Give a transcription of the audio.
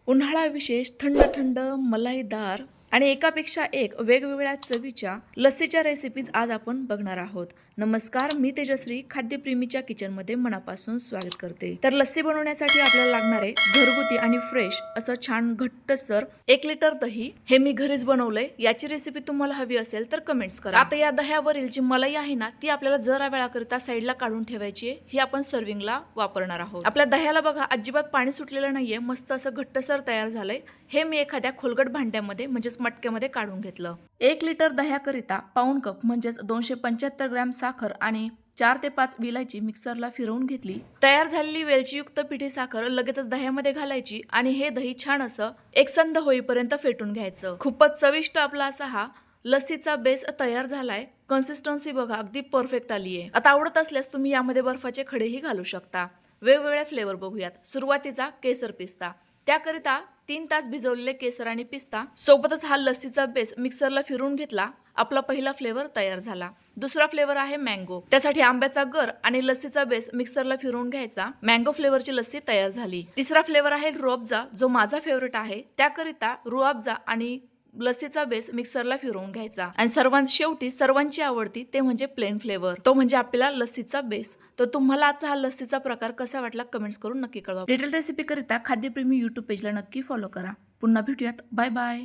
उन्हाळा विशेष थंड थंड मलाईदार आणि एकापेक्षा एक वेगवेगळ्या चवीच्या लस्सीच्या रेसिपीज आज आपण बघणार आहोत. नमस्कार, मी तेजश्री खाद्यप्रेमीच्या किचनमध्ये मनापासून स्वागत करते. तर लस्सी बनवण्यासाठी आपल्याला लागणारे घरगुती आणि फ्रेश असं छान घट्टसर 1 लिटर दही हे मी घरीच बनवलंय. याची रेसिपी तुम्हाला हवी असेल तर कमेंट्स करा. आता या दह्यावरील जी मलाई आहे ना ती आपल्याला जरा वेळाकरिता साईडला काढून ठेवायची आहे. ही आपण सर्विंगला वापरणार आहोत. आपल्या दह्याला बघा अजिबात पाणी सुटलेलं नाहीये, मस्त असं घट्टसर तयार झालंय. हे मी एखाद्या खोलगट भांड्यामध्ये म्हणजेच मटक्यामध्ये काढून घेतलं. 1 लिटर दह्याकरिता पाऊण कप म्हणजेच 275 ग्रॅम साखर आणि 4 ते 5 विलायची मिक्सरला फिरवून घेतली. तयार झालेली वेलचीयुक्त पिठी साखर लगेचच दह्यामध्ये घालायची आणि हे दही छान असं एकसंध होईपर्यंत फेटून घ्यायचं. खूपच चविष्ट आपला असा हा लस्सीचा बेस तयार झालाय. कन्सिस्टन्सी बघा अगदी परफेक्ट आली आहे. आता आवडत असल्यास तुम्ही यामध्ये बर्फाचे खडेही घालू शकता. वेगवेगळे फ्लेवर बघूयात. सुरुवातीचा केसर पिस्ता, त्याकरिता 3 तास भिजवलेले केसर आणि पिस्ता सोबतच हा लस्सीचा बेस मिक्सरला फिरवून घेतला. आपला पहिला फ्लेवर तयार झाला. दुसरा फ्लेवर आहे मँगो, त्यासाठी आंब्याचा गर आणि लस्सीचा बेस मिक्सरला फिरवून घ्यायचा. मँगो फ्लेवरची लस्सी तयार झाली. तिसरा फ्लेवर आहे रुअफजा, जो माझा फेवरेट आहे. त्याकरिता रुअफजा आणि लस्सीचा बेस मिक्सरला फिरवून घ्यायचा. आणि सर्वांत शेवटी सर्वांची आवडती ते म्हणजे प्लेन फ्लेवर, तो म्हणजे आपला लस्सीचा बेस. तर तुम्हाला आजचा हा लस्सीचा प्रकार कसा वाटला कमेंट्स करून नक्की कळवा. डिटेल रेसिपी करिता खाद्यप्रेमी YouTube पेजला नक्की फॉलो करा. पुन्हा भेटूयात. Bye bye.